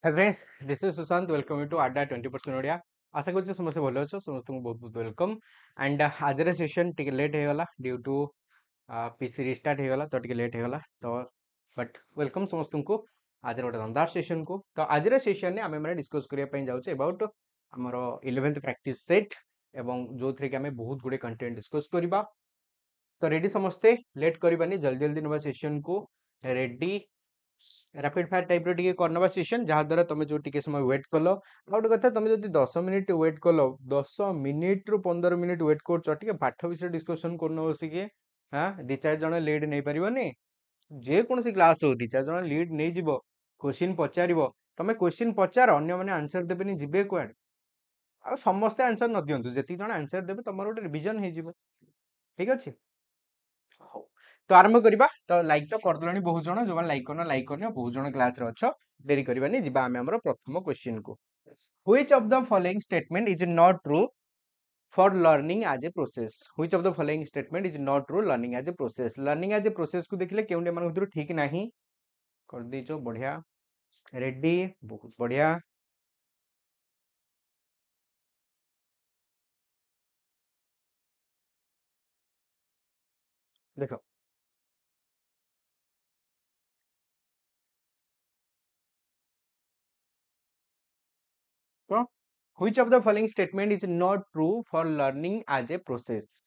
Hi friends, this is Sushant. Welcome you to Adda 20% Odia. आशा करूँ समस्त भल अच्छे समस्त को बहुत बहुत वेलकम एंड आज सेशन टिके लेट हो गला ड्यू टू पीसी रिस्टार्ट हो गला तो टिके लेट हो गला तो बट वेलकम समस्त को आज गोटे दमदार सेशन को तो आज सेशन ने आम मैंने डिस्कस करने जाऊँ अबाउट आमर 11th प्रैक्टिस सेट एवं जो थी आम बहुत गुड़े कंटेंट डिस्कस करवा तो रेडी समस्ते लेट करवानी जल्दी जल्दी नवा सेशन को रेडी रैपिड फायर टाइप रो टिके करनवा सेशन जहा द्वारा तुम जो टिके समय वेट कलो गोटे कथा तुम जब 10 मिनिट वेट कल 10 मिनिट रु 15 मिनिट वेट कर टिके पाठ विषय डिस्कसन करन बसिके हाँ दी चार जन लीड नहीं पारनी जेकोसी क्लास हो दी चार जन लीड नहीं जीव क्वेश्चन पचार तुम क्वेश्चन पचार अन्य मैंने आंसर देवे जीवे कुआड आ समस्ते आंसर न दिंतु जी जन आंसर देवे तुम गोटे रिविजन हो ठीक अच्छे हौ तो आरंभ करवा तो लाइक तो करदे बहुत जन जो लाइक करना बहुत जन क्लास रे अच्छ देरी करवानी जी आम आम प्रथम क्वेश्चन को which of the following statement is not true for learning as a process which of the following statement is not true learning as a process को देखले केउंटे मान भीतर ठीक नाही कर देचो बढ़िया रेडी बहुत बढ़िया देखो तो which of the following statement is not true for learning as a process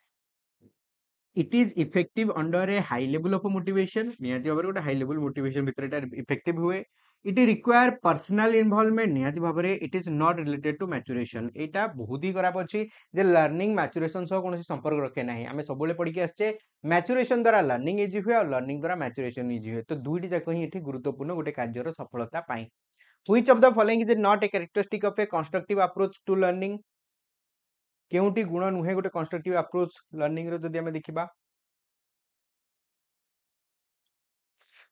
it is effective under a high level of motivation निहाती भाବରେ गोटे हाई लेवल मोटिवेशन भितर एटा इफेक्टिव हुए इट रिक्वायर पर्सनल इन्वॉल्वमेंट निहाती भाବରେ it is not related to maturation एटा बहुत ही खराब अछि जे लर्निंग मैच्योरेशन सह कोनोसी संपर्क रखे नाही आमे सबले पढी के आछे मैच्योरेशन द्वारा लर्निंग इजी हुए और लर्निंग द्वारा मैच्योरेशन इजी हुए तो दुईटी जाक ही एठी गुरुत्वपूर्ण गोटे कार्यर सफलता पाई which of the following is not a characteristic of a constructive approach to learning केउटी गुण नुहे गोटे कंस्ट्रक्टिव अप्रोच लर्निंग रो जदि आमे देखिबा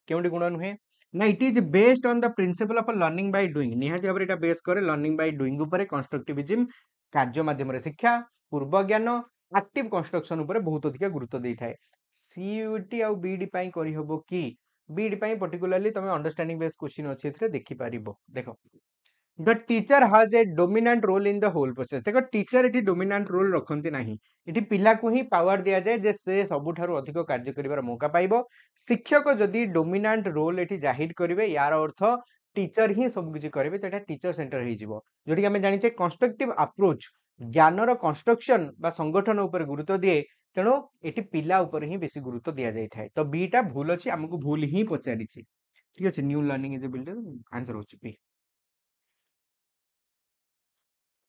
केउटी गुण नुहे ना it is based on the principle of learning by doing निहाती भाବରେ एटा बेस करे लर्निंग बाय डूइंग ऊपर कंस्ट्रक्टिविज्म कार्य माध्यम रे शिक्षा पूर्व ज्ञान एक्टिव कंस्ट्रक्शन ऊपर बहुत अधिक गुरुत्व देई थाए सीयूटी आ बीडी पई करी हबो कि बीडी पई पर्टिकुलरली तमे अंडरस्टैंडिंग बेस क्वेश्चन अछि एथरे देखि पारिबो देखो the teacher has a dominant role in the whole process देखो टीचर एटी डोमिनेंट रोल रखती नहीं इटी पिला को ही पावर दिया जाए जे से सबुठारु अधिक कार्य करिवार मौका पाइबो शिक्षक जदि डोमिनेंट रोल एटी जाहिर करिवे यार अर्थ टीचर ही सब किछि करिवे तो एटा टीचर सेंटर हे जिवो जोटी हमें जानिचे कंस्ट्रक्टिव अप्रोच ज्ञानर कंस्ट्रक्शन बा संगठन ऊपर गुरुत्व दिए तेणु एटी पिला ऊपर ही बेसी गुरुत्व दिया जाय थाए तो बीटा भूल अछि हमकु भूल ही पचारिछि ठीक अछि new learning is a builder answer होछि बी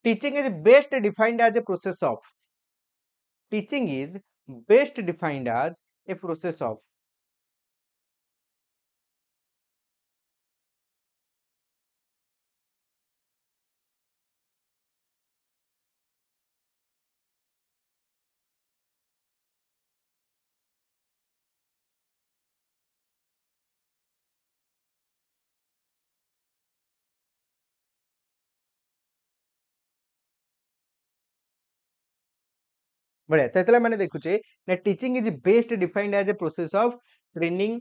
teaching is best defined as a process of teaching is best defined as a process of बढ़िया तो इतला मैंने देखुचे ना teaching is best defined as a process of training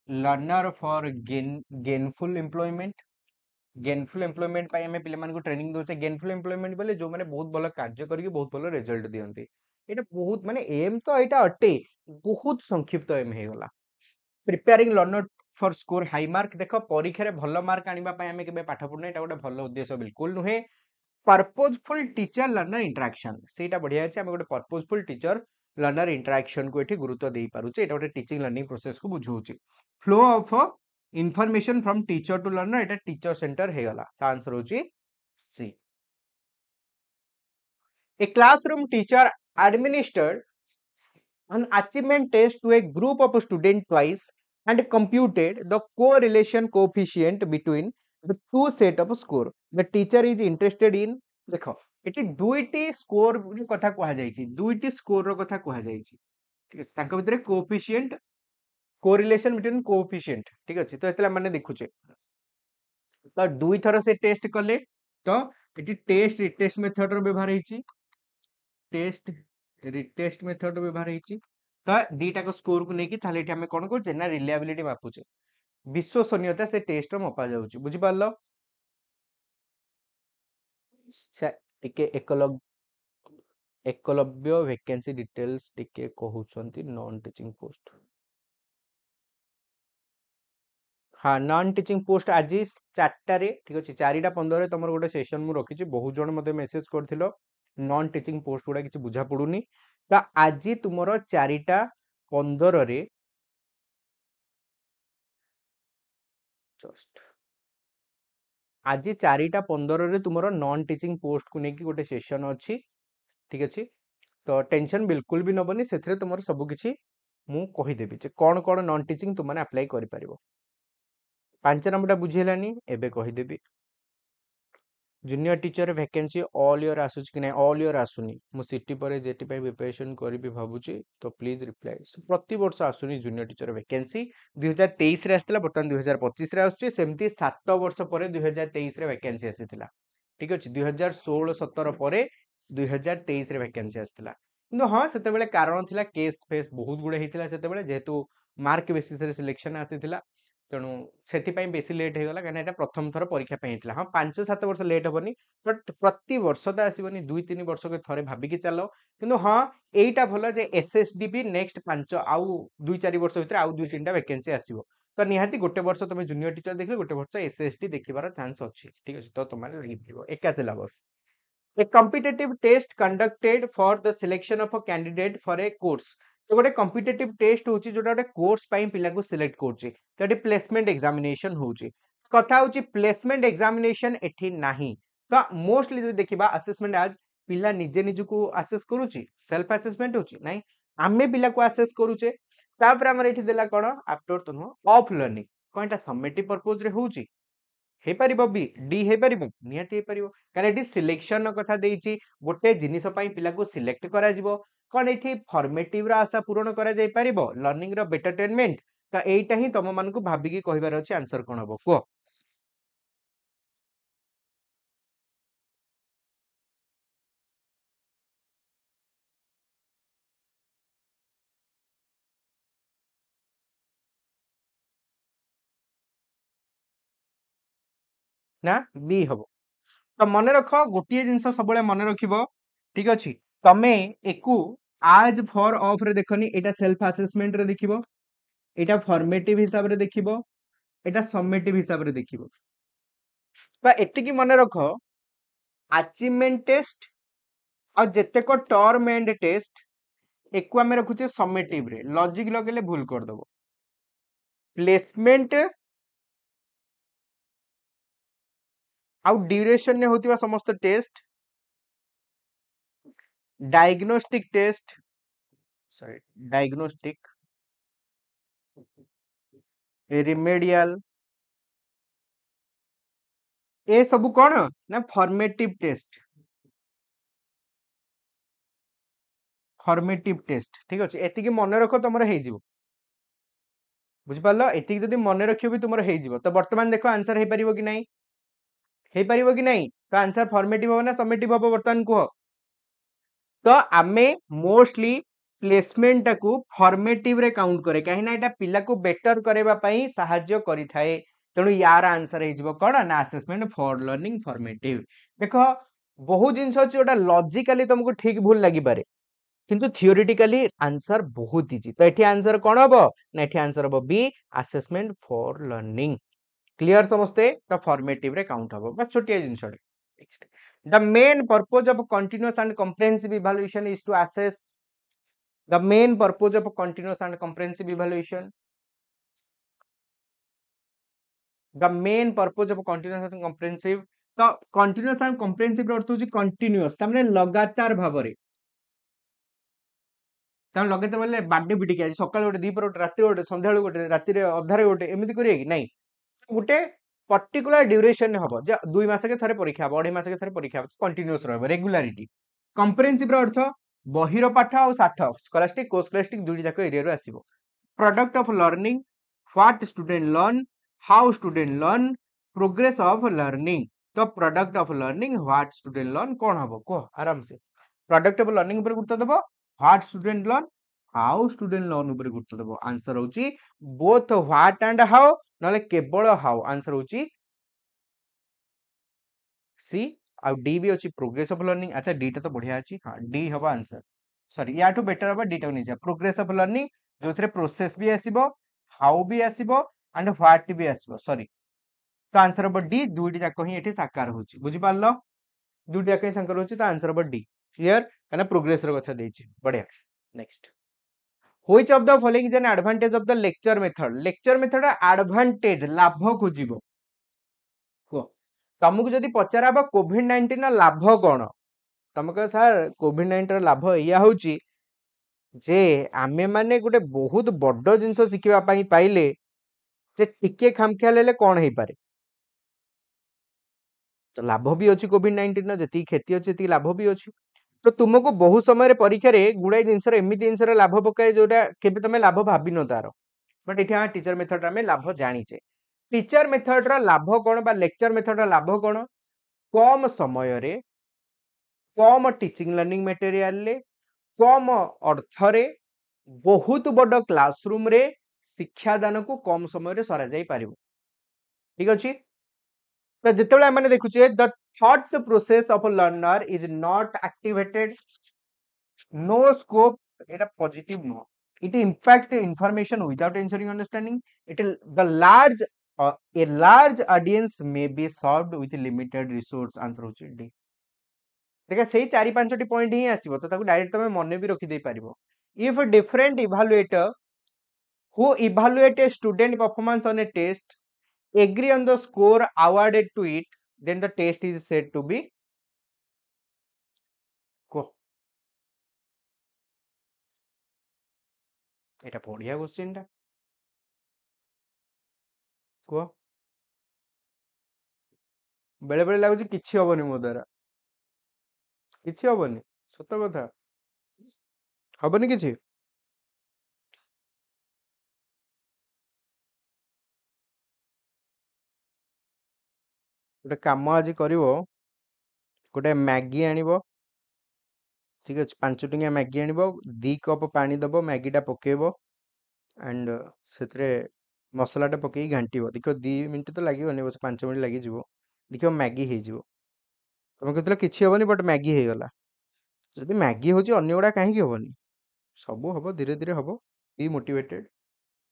learner for gainful employment gainful employment पाई हमें पिले मानको ट्रेनिंग दोचे गेनफुल एम्प्लॉयमेंट बोले जो माने बहुत भलो कार्य करके बहुत भलो रिजल्ट दियंती एटा बहुत माने एम तो एटा अटे बहुत संक्षिप्त एम हे गला preparing learner for score high mark देखो परीक्षा रे भलो मार्क आनिबा पाई हमें केबे पाठ पढने एटा गोटे भलो उद्देश्य बिल्कुल नुहे पर्पजफुल टीचर लर्नर इंटरेक्शन सेटा बढ़िया अछि हम गोटे पर्पजफुल टीचर लर्नर इंटरेक्शन को एठी गुरुत्व देई पारुचे एटा गोटे टीचिंग लर्निंग प्रोसेस को बुझौछि flow of information from teacher to learner एटा टीचर सेंटर हे गला त आंसर होछि C a classroom teacher administered an achievement test to a group of students twice and computed the correlation coefficient between the two set of score the teacher is interested in देखो eighty दुईटी score कथा कहा जायछि दुईटी score रो कथा कहा जायछि ठीक अछि तांका भितरे coefficient correlation between coefficient ठीक अछि तो एतला माने देखुचे तो दुई थर से टेस्ट कले तो एटी टेस्ट रिटेस्ट मेथड रो व्यवहार हेछि टेस्ट रिटेस्ट मेथड रो व्यवहार हेछि तो दीटा को स्कोर को लेकिन थाले एठी हमें कोन करछे ना रिलायबिलिटी मापुचे विश्वसनीयता से टेस्ट रो मपा जाउची बुझि पारलो टिके एकलव्य वैकेंसी डिटेल्स टिके कहउछंती नॉन टीचिंग पोस्ट। हाँ नॉन टीचिंग पोस्ट आज 4टारे ठीक अच्छे 4:15 तुम गोटे सेशन मुझे रखी बहुत जन मत मेसेज कर नॉन टीचिंग पोस्ट गुड़ा किसी बुझा पड़ूनी तो आज तुम 4:15 जस्ट आज 4:15 तुम नॉन टीचिंग पोस्ट को लेकिन गोटे सेशन अच्छी ठीक अच्छे तो टेंशन बिल्कुल भी नबनी से तुम सबकि मु कहीदेवी कौन कौन नॉन टीचिंग तुमने अप्लाई कर 5 नंबरटा बुझेलानी एबे कहीदेवी junior teacher vacancy all year आसुच कि ना ऑल ईयर आसुनी मु सिटी पर जेटी पे प्रिपरेशन करी भाबुची तो प्लीज रिप्लाई प्रति वर्ष आसुनी जूनियर टीचर वैकेंसी 2023 रे आस्तिला बर्तमान 2025 रे आसुची सेमती 7 वर्ष पर 2023 रे वैकेंसी आसीतिला ठीक अछि 2016-17 पर 2023 रे वैकेंसी आस्तिला किंतु हां सेते बेले कारण थिला केस फेस बहुत गुडे हितिला सेते बेले जेहेतु मार्क बेसिस रे सिलेक्शन आसीतिला तेणु से बेसी लेट हो गला कहना प्रथम थर परीक्षा होता हाँ 5-7 वर्ष लेट हेनी बट प्रति वर्ष तो आसबनी 2-3 वर्ष के थे भाविकी चलो कि हाँ यहीटा भल जे एसएसडी भी नेक्स्ट 5 आउ 2-4 वर्ष भर आउ 2-3टा वैकेंसी आसो तो निहाती गोटे वर्ष तुम जूनियर टीचर देखिए गोटे वर्ष एसएसडी देखार चांस अच्छी ठीक अच्छे तो तुम लगे एका syllabus A competitive test conducted for the selection of a candidate for a course तो गोटे कॉम्पिटिटिव टेस्ट होची जोटा गोटे कोर्स पाई पिला को सिलेक्ट करची तो एटी प्लेसमेंट एग्जामिनेशन होची कथा होची प्लेसमेंट एग्जामिनेशन एठी नाही तो मोस्टली जो देखिबा असेसमेंट आज पिला निजे निज को असेस करूची सेल्फ असेसमेंट होची नाही आमे पिला को असेस करूचे तापर हमर एठी देला कोन आफ्टर तो ऑफ लर्निंग कोनटा समेटिव पर्पस रे होची हे परिबो बी डी हे परिबो निहाती हे परिबो कारण एठी सिलेक्शन कथा देइची गोटे जिनिस पई पिला को सिलेक्ट करा जिवो कौन ये फॉर्मेटिव आशा पूरण करा जाय परिबो लर्निंग रो बेटरटेनमेंट तो एटा ही तुम मान को भाबिकी कहिबार अछि आंसर कोन हबो को ना बी हबो तो मन रख गोटे जिनस सब मन रखिबो ठीक अछि तमे एकु आज फॉर ऑफ रे देखनी एटा सेल्फ असेसमेंट रे देखिबो एटा फॉर्मेटिव हिसाब रे देखिबो एटा समेटिव हिसाब रे देखिबो तो एतिकी मन रख अचीवमेंट टेस्ट और जेतेक टर्म एंड टेस्ट एकु आमे रखुचे समेटिव रे लॉजिक लगेले भूल कर दबो प्लेसमेंट आउ ड्यूरेशन ने होतिबा समस्त test diagnostic test sorry diagnostic remedial ए सब कौन ना फॉर्मेटिव टेस्ट ठीक अच्छे एतिकी मन रख तुम बुझिपार एतिकी जदि मन रख भी तुम तो बर्तमान देख आंसर हो पार कि नहीं हो पार कि नहीं तो आंसर फॉर्मेटिव हो ना समेटिव हम बर्तमान कह तो आमे मोस्टली प्लेसमेंट टाकू फॉर्मेटिव रे काउंट करे कहीं ना एटा पिला को बेटर करबा पई सहाय्य करि थाए तेणु यार आंसर हो कौन ना असेसमेंट फॉर लर्निंग फॉर्मेटिव देख बहुत जिनस अच्छे जोटा लॉजिकली तुमको ठीक भूल लगी पारे किंतु थियोरेटिकली आंसर बहुत इजी तो एठी आंसर कौन हबो ना एठी आंसर हबो B assessment for learning clear समस्ते तो फॉर्मेटिव रे काउंट हबो बस छोटिया जिनस The main purpose of continuous and comprehensive evaluation is to assess the main purpose of continuous and comprehensive evaluation. The main purpose of continuous and comprehensive तो continuous and comprehensive अर्थ होची continuous तमने लगातार भाबरे तम लगातार बोले बाडे पिटी के सकाळ गोटे दीपर गोटे राति गोटे संध्या गोटे राति रे अधारे गोटे एमिति करिए कि नहीं गोटे पर्टिकुलर ड्यूरेशन हबो जे 2 मास के थरे परीक्षा हबो 2.5 मास के थरे परीक्षा हबो कंटीन्यूअस रहबो रेगुलारिटी कंप्रेहेंसिव रो अर्थ बहिर पाठ और साठ स्कॉलास्टिक को स्कॉलास्टिक दुडी जाको एरिया रो आसीबो product of learning what student learn how student learn progress of learning तो product of learning what student learn कौन हबो को आराम से प्रोडक्ट ऑफ लर्निंग ऊपर गुरुत्व देबो what student learn how student learn ऊपर गुरुत्व देबो आंसर होची बोथ व्हाट एंड हाउ नले केवल हाउ आंसर होची सी आ डी भी अच्छी प्रोग्रेस ऑफ लर्निंग। अच्छा डी टा तो बढ़िया अच्छी, हाँ डी हम आंसर। सॉरी या बेटर हम डी टा नहीं जा प्रोग्रेस ऑफ लर्निंग जो थे प्रोसेस भी आसीबो, हाउ भी आसीबो एंड व्हाट भी आसीबो। सॉरी तो आंसर हम डी, दुईटी जाक ही एठी साकार होची। बुझी पारलो, दुईटी जाक ही साकार होची तो आंसर हम डी। क्लियर, काना प्रोग्रेस रो कथा देछि। बढ़िया। Next, which of the following is an advantage of the lecture method. Lecture method advantage लाभ खोजिबो को तुमको जदि पचाराबो कोविड 19 लाभ कौन, तुम कह सर कोविड 19 लाभ या होची जे आमे माने गोटे बहुत बड़ जिनस शिखिबा पई पाइले जे टिके खामखियाल हेले कौन हेई पारे। तो लाभ भी अच्छी कोविड 19 जी क्षति अच्छी जी लाभ भी अच्छी। तो तुमको बहुत समय परीक्षा रे गुड़ाई जिनस एमती जिनस लाभ पकाए जोटा केबे तुम लाभ भाभी न तार, बट ये टीचर मेथड आम लाभ जानीचे। टीचर मेथड रा लाभ कौन बा लेक्चर मेथड रा लाभ कौन, कम समय रे कम टीचिंग लर्निंग मटेरियल रे कम अर्थ रे बहुत बड़ क्लासरूम रे शिक्षादान को कम समय रे सरा जाई पारिबो। ठीक अछि। तो जितेबाला आम देखुचे the thought process of learner is not activated, no scope, एटा positive no, it impact information without ensuring understanding, it will the large a large audience may be solved with limited resource। Answer होची D. देखा सेही चारि पांचटी point ही आसीबो तो ताकू direct तमे मने भी रखि दे पारिबो। If different evaluator who evaluate a student performance on a test agree on the score awarded to it, then the test is said to be को। एटा बढ़िया क्वेश्चन टा को। बेले बेले लागुची किछि हबनी मो द्वारा, किछि हबनी, सत कथा हबनी किछि। गोटे काम आज करिवो, गोटे मैगी आनिबो, ठीक अछि 5 टंकिया मैगी आनिबो, 2 कप पानी दबो, मैगीटा पकेइबो एंड सेतरे मसलाटा पकई घांटीबो। देखो 2 मिनिट तो लागिबनी, बस 5 मिनिट लागि जिवो, देखो मैगी हे जिवो। तमे कहतले किछि हबनी बट मैगी हे गला। जदि मैगी होची अन्य गुडा काहे कि हबनी, सबो हबो धीरे धीरे हबो, बी मोटिवेटेड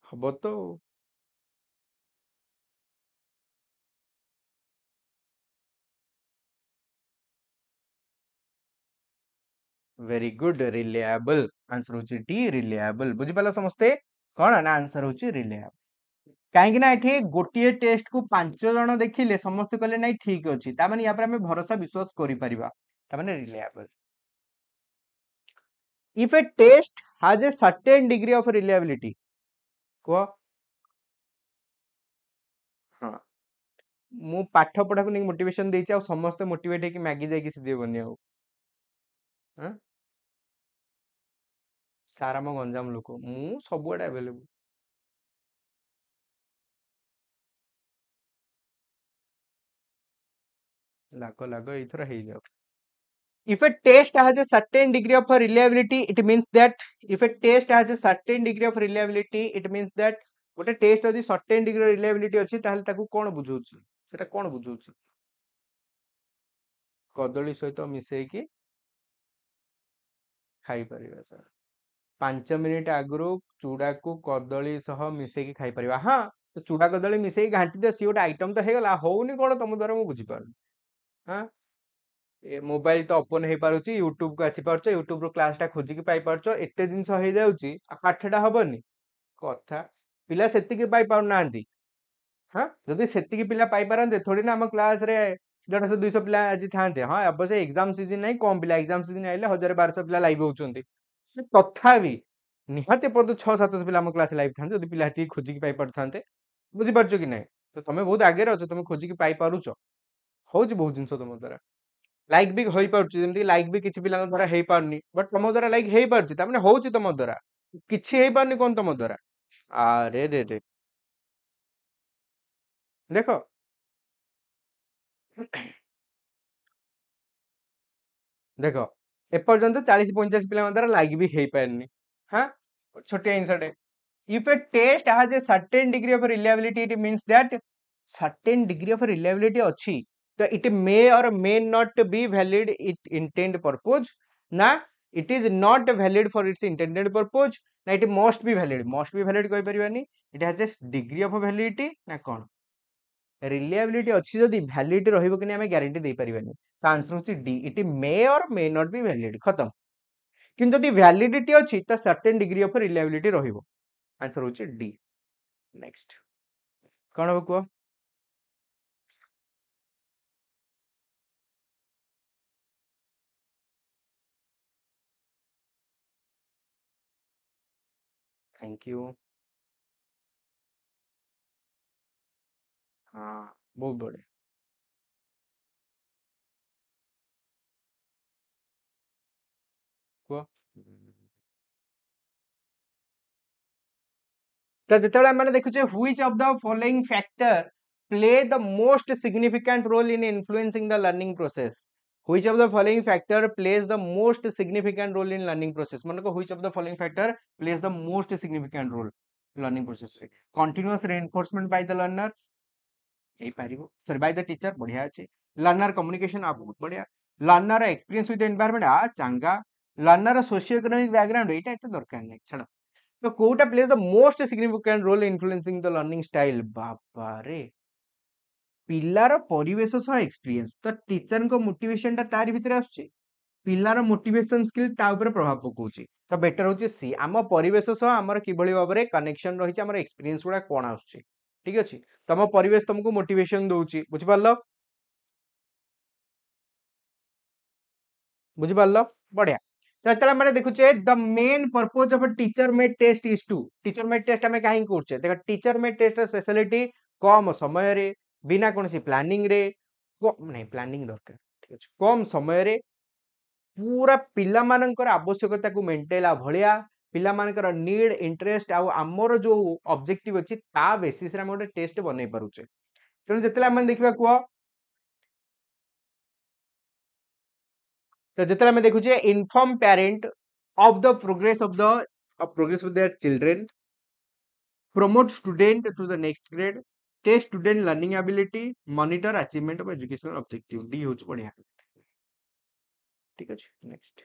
हबो तो। वेरी गुड, रिलायबल आंसर होची डी रिलायबल। बुझि पाला समस्ते कोन ना आंसर होची रिलायबल। कहीं ना एठी गोटिए टेस्ट को 5 जण देखिले समस्त कहले नहीं ठीक अछि, ता माने या पर हमें भरोसा विश्वास करि परिबा, ता माने reliable. If a test has a certain degree of reliability को, हां मु पाठ पढ़ा को नहीं मोटिवेशन देछि आ समस्त मोटिवेट है कि मैगी जाई कि सिधे बनी आउ हां सारा म गंजाम लोक मु सब एडा अवेलेबल। लाग लाग एथरा हे जाओ। If a test has a certain degree of reliability, it means that if a test has a certain degree of reliability, it means that गोटे टेस्ट यदि सर्टेन डिग्री रिलायबिलिटी अछि ताहले ताकू कोन बुझौछि, सेटा कोन बुझौछि। कदली सहित मिसै कि खाई परिबा सर 5 मिनिट आगु चूड़ा को कदली सह मिसै कि खाई परिबा। हां तो चूड़ा कदली मिसै घांटी दे सी गोटे आइटम तो हेगला, होउनी कोन तुम द्वारा मु बुझी पारु। हां ए मोबाइल तो ओपन हे पारुची, यूट्यूब को आसी पारछ, यूट्यूब रो क्लास टा खोजी कि पाई पारछ, एते जिंस हे जाउची आ पाठटा हबनी कथा। पिला सेति कि पाई पाउ नांती। हां जदि सेति कि पिला पाई पारंते थोड़ी ना हम क्लास रे 150 200 पिला आज थांते। हां अबसे एग्जाम सीजन नहीं कम पिला, एग्जाम सीजन आइले 1000 1200 पिला लाइव होउचंती, तथा भी निहाते पद 6 700 पिला हम क्लास लाइव थांते जदि पिला हेति खोजी कि पाई पारथांते। बुझी पारछ कि नहीं, तो तमे बहुत आगे रे अछ, तमे खोजी कि पाई पारुछ, होउची बहुत जिंस तुम द्वारा लाइक भी होई पारुची, जेमति लाइक भी किछि पिला द्वारा हेई पारनी, बट तुम द्वारा लाइक हेई पारुची त माने होउची तुम द्वारा, किछि हेई पारनी कोन तुम द्वारा। अरे रे रे देखो देखो एपर्यंत 40 45 पिला द्वारा लाइक भी हेई पारनी। हां छोटे answer, if a test has a certain degree of reliability, it means that certain degree of reliability अछि तो इट मे और may not be valid it intend purpose ना it is not valid for its intended purpose ना it must be valid कहि परिबानी it has a degree of validity ना कोन reliability अच्छी जदि वैलिडिटी रहइबो कि नै हमें गारंटी दे परिबानी तो आंसर होची डी इट मे और मे नॉट बी वैलिड खत्म किंतु जदि वैलिडिटी अच्छी तो सर्टेन डिग्री ऑफ रिलायबिलिटी रहिबो आंसर होची डी नेक्स्ट कोन हो को थैंक यू हाँ बहुत बड़े को तो जितेबाला मैंने देखुचे which of the following factor play the most significant role in influencing the learning process which of the following factor plays the most significant role in learning process मन को which of the following factor plays the most significant role learning process रे continuous reinforcement by the learner ए पारिबो sorry by the teacher बढ़िया अछि learner communication आ बहुत बढ़िया learner experience with the environment आ चांगा लर्नर सोशियो इकोनॉमिक बैकग्राउंड एटा एते दरकार नै छड तो कोटा plays the most significant role influencing the learning style बाबा रे पिलार परिवेश सह एक्सपीरियंस तो टीचर को मोटिवेशन ता तारि भितर आछे पिलार मोटिवेशन स्किल ता ऊपर प्रभाव पकोछि तो बेटर होछि सी आम परिवेश सह हमर किभଳି भाबरे कनेक्शन रहिछि हमर एक्सपीरियंस गुडा कोन आछे ठीक अछि तम परिवेश तुमको मोटिवेशन दउछि बुझि पारलो बुझि पारलो बढ़िया तो एतला माने देखुचे the main purpose of teacher made test is to teacher made test हमें काहे करछे देखो टीचर मेड टेस्ट स्पेशलिटी कम समय रे बिना कोनसी प्लानिंग रे नहीं प्लानिंग दरकार ठीक अछि कम समय रे पूरा पिला मानकर आवश्यकता को मेंटेला भलिया पिला मानकर नीड इंटरेस्ट आ हमर जो ऑब्जेक्टिव अछि ता बेसिस रे हम गोटे टेस्ट बनै पारुचे तेणु जेतला हम देखिबा को तो जितने में देखुचे inform parent of the progress of their children promote student to the next grade test student learning ability monitor achievement of educational objective D होच बढ़िया ठीक अछि नेक्स्ट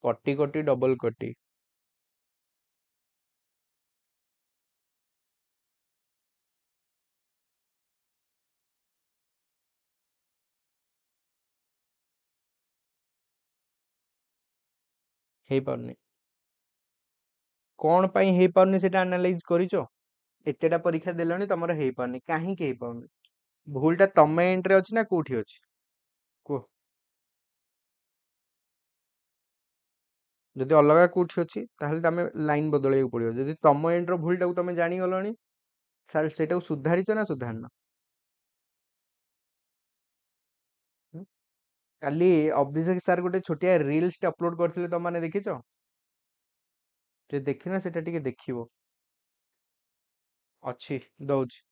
कटी कटी डबल कटी हे पारनी कोन पई हे पारनी सेटा एनालाइज करिचो एतेटा परीक्षा देलनी तमरा हे पारनी काहे के हे पाउनी भूलटा तमे एंट्री अछि ना कोठी अछि को जदि अलगा कोठी अछि ताहले तमे लाइन बदलै पड़ियो जदि तम एंट्रो भूलटा को तमे जानि गलनी सर सेटा को सुधारिचो ना सुधारना काली अभिषेक सर गोटे छोटिया रील्स टे अपलोड करथिले त माने देखिचो जे देखिना सेटा टिके देखिबो अछि दउच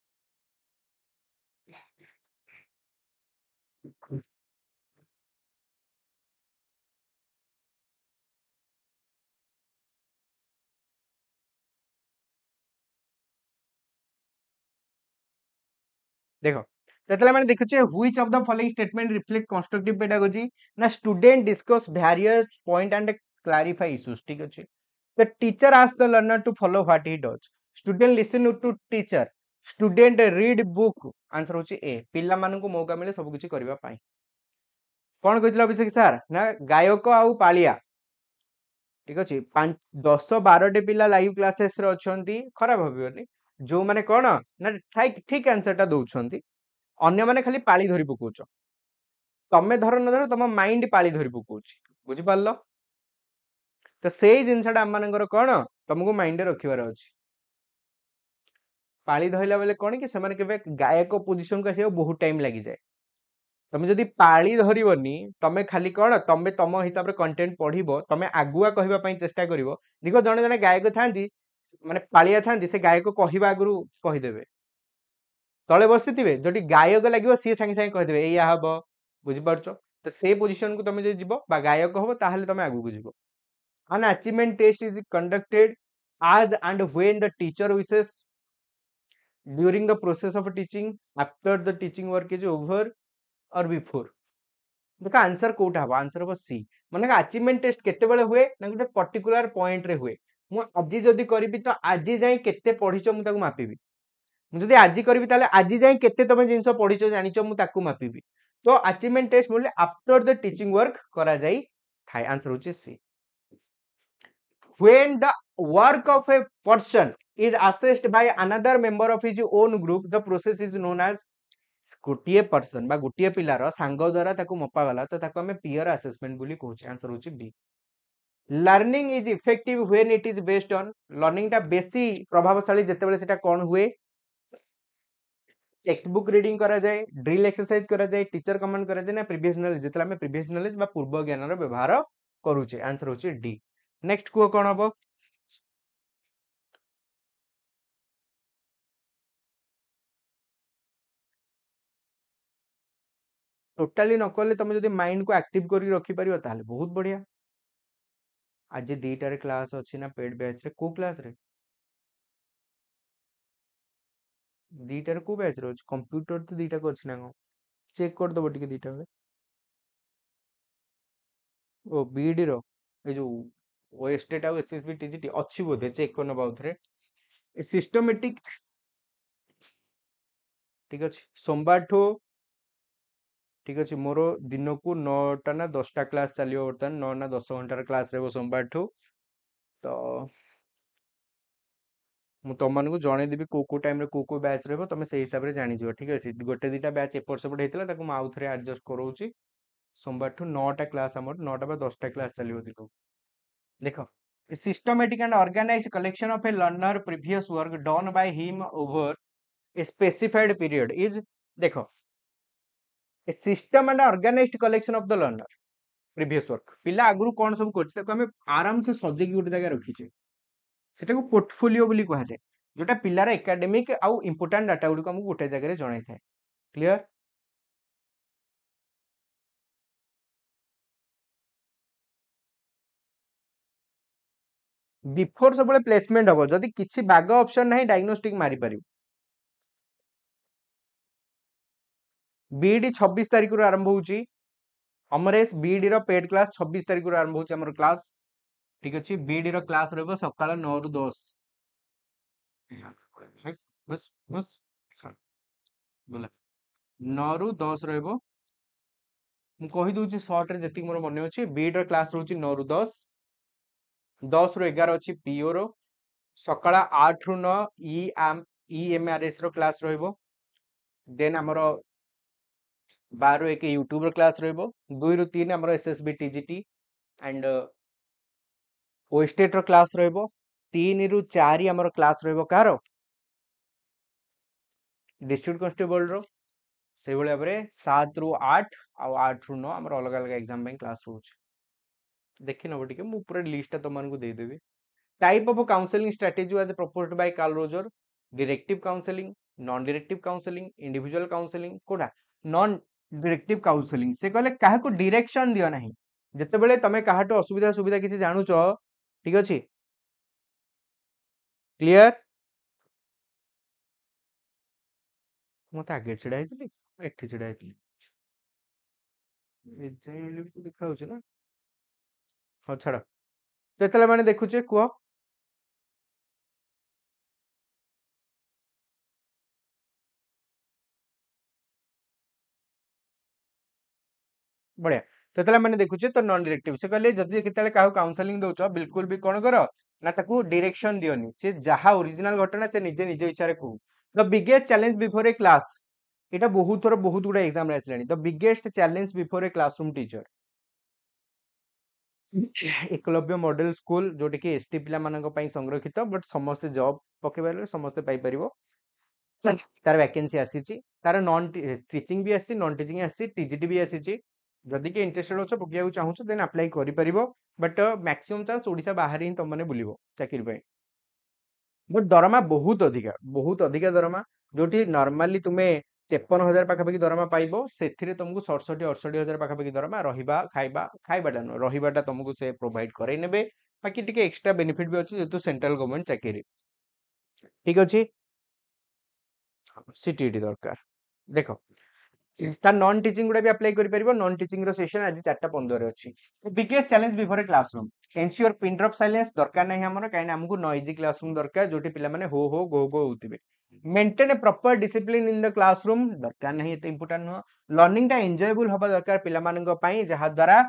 देखो तेतला माने देखुचे which of the following statement reflect constructive pedagogy ना student discuss various point and clarify issues ठीक अछि the teacher ask the learner to follow what he does student listen to teacher student read book answer होची ए पिल्ला मानन को मौका मिले सब किछि करबा पाई कोन कहितला अभिषेक सर ना गायक आउ पालिया ठीक अछि 10 12 टे पिला लाइव क्लासेस रे अछंती खराब होबियोनी जो माने कोन ना ठीक ठीक आंसर टा दउछंती अन्य माने खाली पाली धरि पकोछ तमे धर न धर तम माइंड पाली धरि पकोछ बुझि पारलो तो सेही जिनसटा हम मानकर कोन तुमको माइंड रे रखिबार अछि पाली धइला बेले कोन कि से माने केबे गायक पोजीशन को आसीबा बहुत टाइम लागि जाय तमे जदि पाली धरिबनी तमे खाली कोन तमे तम हिसाब रे कंटेंट पढिबो तमे आगुआ कहिबा पई चेष्टा करिवो देखो जने जने गायक थांती माने पालिया थांती से गायक कहिबा आगुरु कहि देबे तले बसिथिबे जदि गायक लागिवो सी संगे संगे कहि देबे एया हबो बुझि पारछो तो से पोजीशन को तमे जे जिवो बा गायक हबो ताहले तमे आगु को जिवो An achievement test is conducted as and when the teacher wishes, during the process of teaching, after the teaching work is over, or before. देखो आंसर कोटा हबो, आंसर हबो सी। माने अचीवमेंट टेस्ट केतेबेले हुए ना गोटे पर्टिकुलर पॉइंट रे हुए। मु आज जदी करबी तो आज जाई केते पढिचो मु ताकू मापिबी। मु जदी आज करबी ताले आज जाई केते तमे जिंस पढिचो जानिचो मु ताकू मापिबी। तो अचीवमेंट टेस्ट बोले आफ्टर द टीचिंग वर्क करा जाई थाय। आंसर होची सी। When the work of a person is assessed by another member of his own group, the process is known as गोटे पर्सन बा गोटे पिलार सांग द्वारा ताको मपा गला तो ताको हमें पीयर असेसमेंट बोली कहूचे। आंसर होची B. Learning is effective when it is based on, learning टा बेसी प्रभावशाली जेतेबेले सेटा कोन हुए, टेक्स्ट बुक रीडिंग करा जाए, ड्रिल एक्सरसाइज करा जाए, टीचर कमांड करा जाए ना प्रीवियस नॉलेज जेतला हमें प्रीवियस नॉलेज बा पूर्व ज्ञान रो व्यवहार करूचे। आंसर होची डी। नेक्स्ट को कोन हबो, टोटाली न कले तुम जदि माइंड को एक्टिव करी रखी परियो ताले बहुत बढ़िया। आज दीटा रे क्लास अछि ना पेड बैच रे, को क्लास रे दीटा रे को बैच रे कंप्यूटर तो दीटा को अछि ना को चेक कर दबो टिके दीटा रे। ओ बीडी रो ए जो ओएसटेट आ एसएसबी टीजीटी अछि बोधे, चेक करनो बाउथरे। सिस्टमैटिक ठीक अछि। सोमवार ठो ठीक अछि मोरो दिन को 9टा ना 10टा क्लास चलियो बर्तन 9 ना 10 घंटा क्लास रहबो सोमवार ठो। तो मु तुम मान को जणे देबी को टाइम रे को बैच रहबो, तमे से हिसाब रे जानि जिवो। ठीक अछि। गोटे दीटा बैच एपट सेपट हेतिला ताको म आउ थरे एडजस्ट करोउची। सोमवार ठो 9टा क्लास हमर 9टा बा 10टा क्लास चलियो दिनो। देखो systematic and organized collection of a learner previous work done by him over a specified period is, देखो a system and organized collection of the learner previous work। पिला आगुरु कोन सब करछि ताको हमें आराम से सजे की गोटे जगह रखिचे, सेटा को पोर्टफोलियो बोली कहा जाय, जोटा पिलार एकेडमिक आउ इंपोर्टेंट डाटा गुडी को हम गोटे जगह रे जणाई थाए। क्लियर। बिफोर सब प्लेसमेंट हबो, जदि किछि बाग ऑप्शन नाही डायग्नोस्टिक मारी परियो। बीडी 26 तारिख रु आरंभ होउची। अमरेश बीडी रो पेड क्लास 26 तारिख रु आरंभ होउची हमर क्लास। ठीक अछि। बीडी रो क्लास रहबो सकाळ 9 रु 10। बस बस बोला 9 रु 10 रहबो। मु कहि दोची शॉर्ट रे जति मोर मने अछि। बीडी रो क्लास रहउची 9 रु 10, 10 रु 11 अछि पीओ रो, सकाळ 8 रु 9 ईएमआरएस रो क्लास रहइबो। देन हमर 12 रु 1 यूट्यूब रो क्लास रहइबो। 2 रु 3 हमर एसएसबी टीजीटी एंड ओस्टेट रो क्लास रहइबो। 3 रु 4 हमर क्लास रहइबो कार डिस्ट्रिक्ट कांस्टेबल रो। से भले भाबरे 7 रु 8 आ 8 रु 9 हमर अलग अलग एग्जाम में क्लास रहउछ। देखि नबो टिके मु पूरा लिस्ट त मन को दे देबी। Type of counselling strategy was proposed by Carl Roger, directive counselling, non directive counselling, individual counselling, कोडा नॉन डायरेक्टिव काउंसलिंग। से कहले काहे को डायरेक्शन दियो नाही, जते बेले तमे काहाटो असुविधा सुविधा किसी जानुचो। ठीक अछि। क्लियर। मते आगे छिडा हेतली, एठी छिडा हेतली ए जे देखा होछ ना। हो छाड़ जेतले माने देखुचे को बढ़िया। तेतला माने देखुचे तो नॉन डायरेक्टिव। से कहले जदि केतले काहू काउंसलिंग दोचो बिल्कुल भी कोन करो ना ताकू डायरेक्शन दियोनी। से जहा ओरिजिनल घटना से निजे निजे इच्छा रे कहू। The biggest challenge before a class, एटा बहुत थोर बहुत गुडा एग्जाम रे आसलानी। The biggest challenge before a classroom teacher, Eklavya model school जोटे कि एसटी पिला मानक पई संरक्षित, बट समस्त जॉब पकेबारे समस्त पाई परिबो। तार वैकेंसी आसीची, तार नॉन टीचिंग भी आसी, नॉन टीचिंग आसी, टीजीटी भी आसीची। जदि के इंटरेस्टेड अछ पकियाउ चाहूछ देन अप्लाई करि परिबो, बट मैक्सिमम चांस ओडिसा बाहर ही तुम माने बुलिबो चाकरी पई। बट दरमा बहुत अधिका दरमा, जोटी नॉर्मली तुमे 53,000 पाखापाखि दरमा पाइबो, सेथिरे तुमको 67-68 हजार पाखापाखि दरमा। रहिबा खाइबाटा न रहिबाटा तुमको से प्रोवाइड करै नेबे। बाकी टिके एक्स्ट्रा बेनिफिट भी अछि जेतु सेंट्रल गवर्नमेंट चाकरी ठीक अछि सीटीटी दरकार देखो ता नॉन टीचिंग गुडा भी अप्लाई करि परिबो नॉन टीचिंग रो सेशन आज 4:15 रे अछि biggest challenge before a classroom ensure pin drop silence दरकार नाही हमर काहे हमकु नॉइजी क्लासरूम दरकार जोटी पिला माने हो गो गो होतिबे maintain a proper discipline in the classroom दरकार नाही एते इंपोर्टेंट न लर्निंग ता एन्जॉयबल होबा दरकार पिला मानन पई जहा द्वारा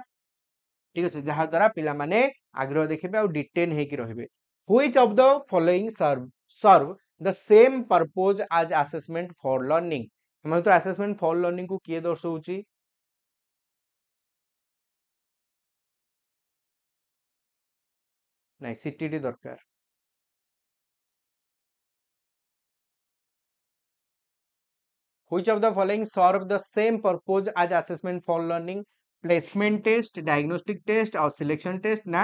ठीक अछि जहा द्वारा पिला माने आग्रह देखिबे और डिटेन हेकि रहिबे which of the following serve the same purpose as assessment for learning हम तो असेसमेंट फॉर लर्निंग को किए दर्शाउची नाही सीटीटी दरकार which of the following serve the same purpose as assessment for learning placement test diagnostic test और selection test ना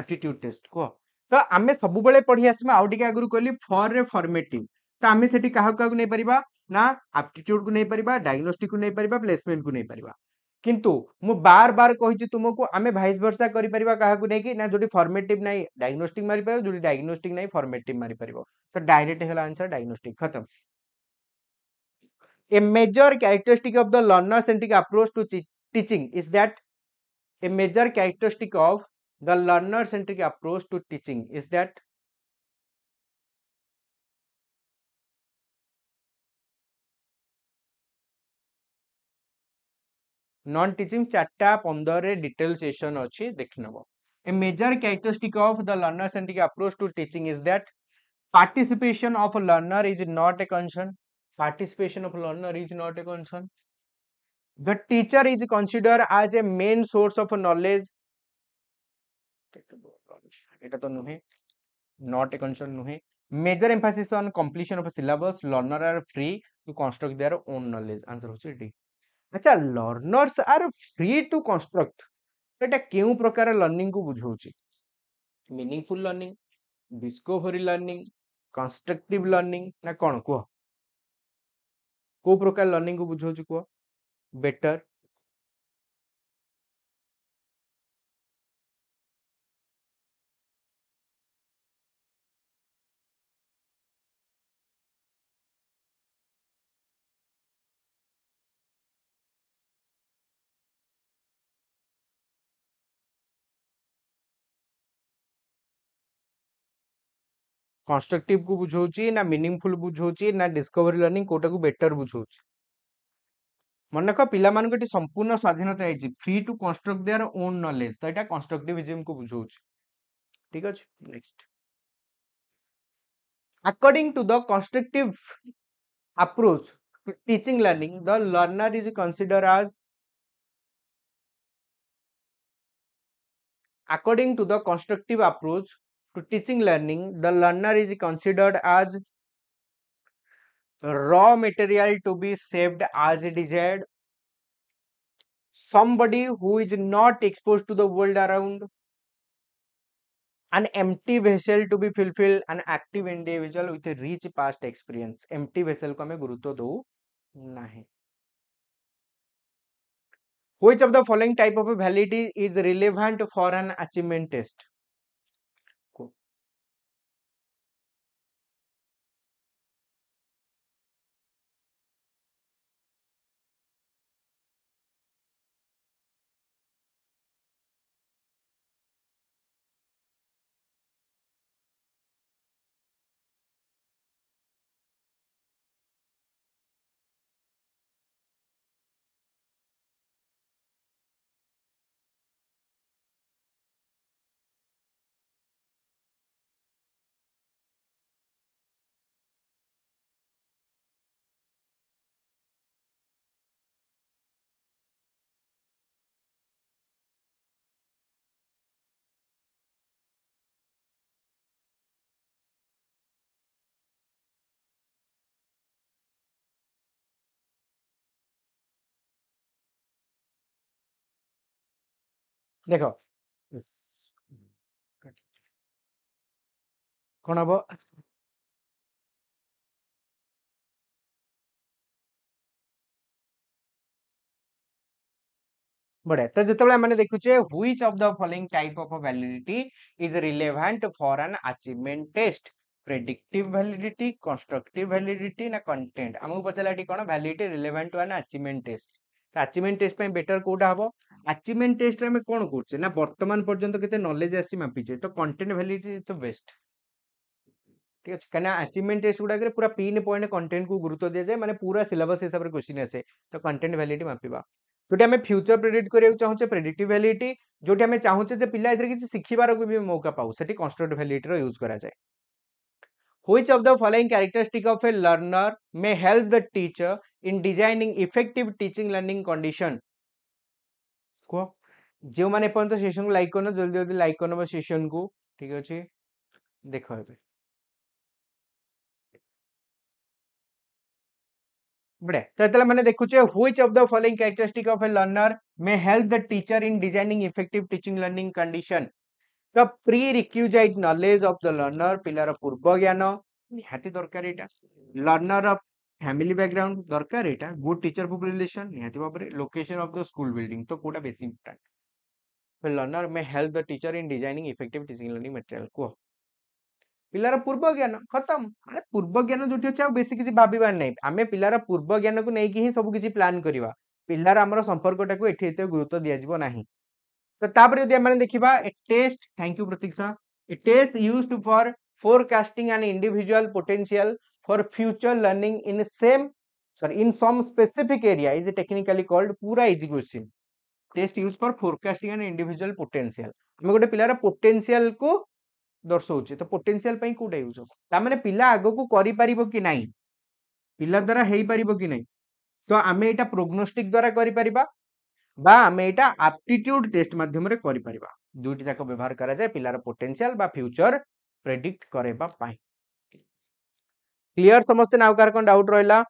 aptitude test को तो आमे सब बेले पढ़ी आसमा आउ टिके आगुरु कहली फॉर रे फॉर्मेटिव तो आमे सेठी काहा काहा नै परिबा ना aptitude को नै परिबा diagnostic को नै परिबा placement को नै परिबा किंतु मु बार बार कहिछि तुमको आमे वाइस वर्सा करि परिबा काहा को नै कि ना जोटी फॉर्मेटिव नै डायग्नोस्टिक मारि परिबो जोटी डायग्नोस्टिक नै फॉर्मेटिव मारि परिबो तो डायरेक्ट हेला आंसर डायग्नोस्टिक खत्म A major characteristic of the learner-centric approach to teaching is that a major characteristic of the learner-centric approach to teaching is that non-teaching 4:15 रे detail session अछि देखिनबो A major characteristic of the learner-centric approach to teaching is that participation of a learner is not a concern. Participation of learner is not a concern. The teacher is considered as a main source of knowledge. এটা তো নুহে not a concern নুহে major emphasis on completion of a syllabus learner are free to construct their own knowledge answer होची D अच्छा learners are free to construct एटा केउ प्रकार learning को बुझौची meaningful learning discovery learning constructive learning ना कोन को प्रकार लर्निंग को बुझौची को बेटर कंस्ट्रक्टिव को बुझौची ना मीनिंगफुल बुझौची ना डिस्कवरी लर्निंग कोटा को बेटर बुझौची मन रख पिला मान संपूर्ण स्वाधीनता है free to construct their own knowledge तो এটা कंस्ट्रक्टिविज्म को बुझौची ठीक अछि next according to the constructive approach to teaching learning the learner is considered as according to the constructive approach to teaching learning the learner is considered as raw material to be saved as desired somebody who is not exposed to the world around an empty vessel to be fulfilled an active individual with a rich past experience empty vessel को हमें गुरुत्व दो नहीं which of the following type of validity is relevant for an achievement test देखो कौन हम बढ़िया तो जिते मैंने देखुचे which of the following type of validity is relevant for an achievement test predictive validity constructive validity ना कंटेंट हमको पचला कौन validity relevant to an achievement test achievement test better कोटा हम अचीवमेंट टेस्ट में कौन कर ना वर्तमान पर्यंत केते नॉलेज आसी मापिचे तो कंटेंट वैलिडिटी तो बेस्ट ठीक है कहीं अचीवमेंट टेस्ट गुड़ा पूरा पिन पॉइंट कंटेंट को गुरुत्व दिया जाए माने पूरा सिलेबस हिसाब से क्वेश्चन आसे तो कंटेंट वैलिडिटी मापिबा जोटी आम फ्यूचर प्रेडिक्ट करिया चाहूचे प्रेडिक्टिव वैलिडिटी जोटी आम चाहूचे जे पिला एथरे किछि सिखिबार को भी मौका पाऊ सेठी कंस्ट्रक्टिव वैलिडिटी रो यूज करा जाए which of the following characteristic of a learner may help the teacher in designing effective teaching learning condition को जो माने पर्यंत सेशन को लाइक करनो जल्दी जल्दी लाइक करनो सेशन को ठीक अछि देखो एबे बड़े तो मैंने देखुचे which of the following characteristic of a learner may help the teacher in designing effective teaching learning condition the prerequisite knowledge of the learner पिलार पूर्व ज्ञान निहाती दरकार एटा लर्नर ऑफ फैमिली बैकग्राउंड दरकार एटा गुड टीचर पीपल रिलेशन निहाती भाबरे location of the school building तो कोटा बेसी important learner may help the teacher in designing effective teaching learning material को पिलार पूर्व ज्ञान खत्म अरे पूर्व ज्ञान जो अच्छे बेसी किसी भाबार नहीं आम पिलार पूर्व ज्ञान को लेकिन ही सब किसी प्लान करवा पिलार आमर संपर्कटा को एठी एते गुरुत्व दिया ना तो तापर यदि आम देखा ए टेस्ट थैंक यू प्रतीक्षा a test used for forecasting an individual potential for future learning in same sorry in some specific area is technically called पूरा easy question test use for forecasting an individual potential आम गोटे पिलार potential को दर्शाऊे तो potential Kota use हम पिला आग को करिपारिबो कि नहीं पिला द्वारा हेई पारिबो कि नहीं तो आम एटा प्रोग्नोस्टिक द्वारा करिपारिबा बा आम एटा एप्टीट्यूड टेस्ट माध्यम रे करिपारिबा दुईटी जाक व्यवहार करा जाए पिलार पोटेंशियल बा फ्यूचर प्रेडिक्ट करेबा पाई क्लियर समस्त नाउ कार कोन डाउट रहला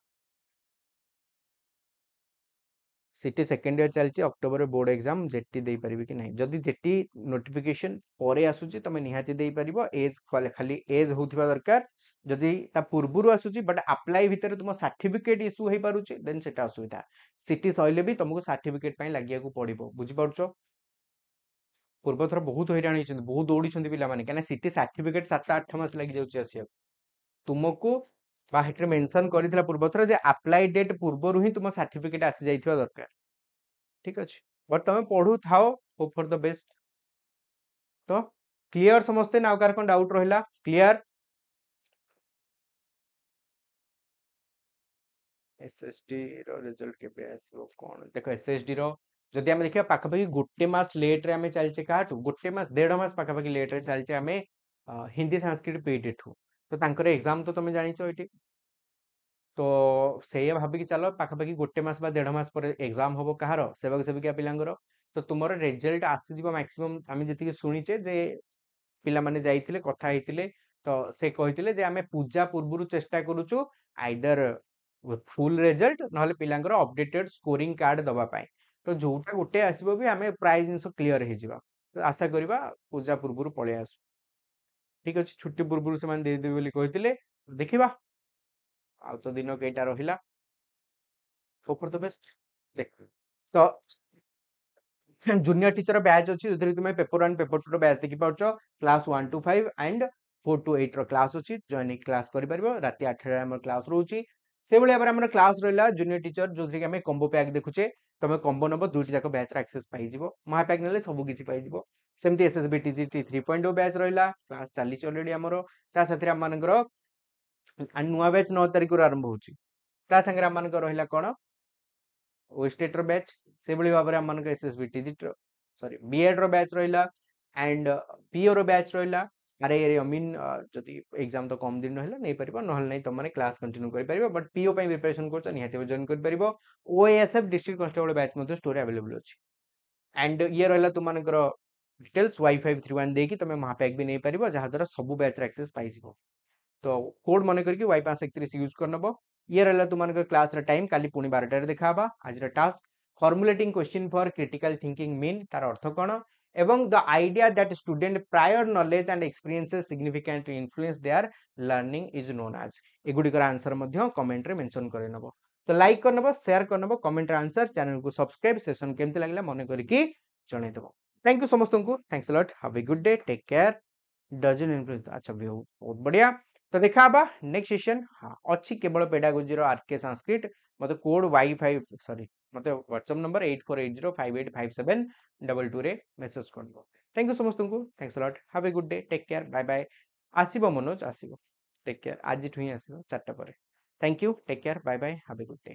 सिटी सेकेंड इयर चलती अक्टोबर बोर्ड एग्जाम जेटी दे पारिबे कि नहीं जदि जेटी नोटिफिकेशन परे आसुची तमे निहाती दे पारिबो एज खाली एज होथिबा दरकार जदि ता पूर्वरु आसुची बट अप्लाई भितर तुम सर्टिफिकेट इशू हे पारुची देन सेटा असुविधा सिटी सहिले भी तुमको सर्टिफिकेट पई लागिया को पड़िबो बुझि पारुचो पूर्व थर बहुत हैरान होइछन बहुत दौड़ी पिला माने कना सिटी सर्टिफिकेट 7-8 मास लागि जाउची आसिया तुमको बा हेटर मेंशन करितला पूर्व थर जे अप्लाई डेट पूर्वरु ही तुम सर्टिफिकेट आसी जाइथिबा दरकार ठीक अच्छे बट तुम पढ़ू थाओ होप फॉर द बेस्ट तो क्लियर समस्ते ना कार कोन डाउट रहिला क्लियर एसएसडी रो रिजल्ट केबे आसीबो कोन देखो एसएसडी रो जदि हम देखिया पाखा पाखी गोटे मास लेट रे हमें चलचे काटू गोटे मास 1.5 मास पाखा पाखी लेट रे चलचे हमें हिंदी संस्कृत पीटी ठू तो तांकर एग्जाम तो तुम जानिचो एटी तो से भाविकी चलो पाखापाखि गोटे मास बा 1.5 मास पर एग्जाम हम कहार सेवक सेविका पिलांगर तो तुम रिजल्ट आसीज मैक्सिमम आम जी शुणीचे जे पिला माने जाइथिले कथा हेतिले तो से कहिथिले जे आमे पूजा पूर्वरु चेष्टा करूछु आइदर फुल रिजल्ट नहले पिलांगर अपडेटेड स्कोरिंग कार्ड दबा पाए तो जोटा गोटे आसीबो भी आमे प्राय जिंस क्लियर हे जिबा तो आशा करिबा पूजा पूर्वरु पळे आसु ठीक अछि छुट्टी पूर्वरु से मान दे देबे बोली कहिथिले देखिबा आ तो दिन केटा रहिला होप फॉर द बेस्ट देख तो जूनियर टीचर बैच अच्छी जो तुम पेपर 1 पेपर 2 बैच देखि पाउछ क्लास 1 to 5 एंड 4 to 8 रो क्लास अच्छी जॉइन क्लास करि परबो राति 8 रे हमर क्लास रहउची से भले हमर हमर क्लास रहला जूनियर टीचर जो कि हमें कॉम्बो पैक देखुचे तमे कॉम्बो नंबर दुईटी जाक बैच रे एक्सेस पाई जिवो महा पैक नेले सब किछि पाई जिवो सेमती एसएसबी टीजीटी 3.0 बैच रहला क्लास चाली ऑलरेडी हमरो ता साथरे हम मानकर नुआ बैच 9 तारिख रो आरंभ होची ता संगे हम मानकर रहला कोन ओस्टेट रो बैच से भली भाबरे हम मानकर एसएसबी टीजीटी सॉरी बीएड रो बैच रहिला एंड पीओ रो बैच रहिला अरे आई मीन जदि एग्जाम तो कम दिन रहला नहीं परबो नहल नहीं तुम माने क्लास कंटिन्यू करि परबो बट पीओ पई प्रिपरेशन करछ निहाते जॉइन करि परबो ओएसएफ डिस्ट्रिक्ट कांस्टेबल बैच मध्ये स्टोरी अवेलेबल अछि एंड ये रहला तुम मानकर डिटेल्स वाईफाई 31 देकी तुम महापैक भी नहीं परबो जहा द्वारा सब बैच रे एक्सेस पाई जिवो तो कोड मन करके वाई 531 यूज करनबो ये रहला तुम क्लास रे टाइम काली पुणी 12 रे देखाबा आज रे task formulating question for critical thinking mean तार अर्थ कोन एवं the idea that student prior knowledge and experiences significantly influence their learning is known as एगुडी कर आंसर मध्य कमेंट रे मेंशन करे नबो तो लाइक करनब शेयर करनब कमेंट आंसर चैनल को सब्सक्राइब सेशन केमती लागला मन करके जणैदब थैंक यू समस्त को thanks a lot have a good day take care doesn't influence अच्छा भी हो बहुत बढ़िया तो देखा बा नेक्स्ट सेशन हाँ अच्छी केवल पेडागोजी रो आरके संस्कृत मते कोड y5 सॉरी मते व्हाट्सएप नंबर 8480585722 रे मेसेज करबो थैंक यू समस्त को thanks a lot have a good day take care bye bye आसीबो मनोज आसीबो टेक केयर आज ठुई आसीबो 4टा पर thank you take care bye bye have a good day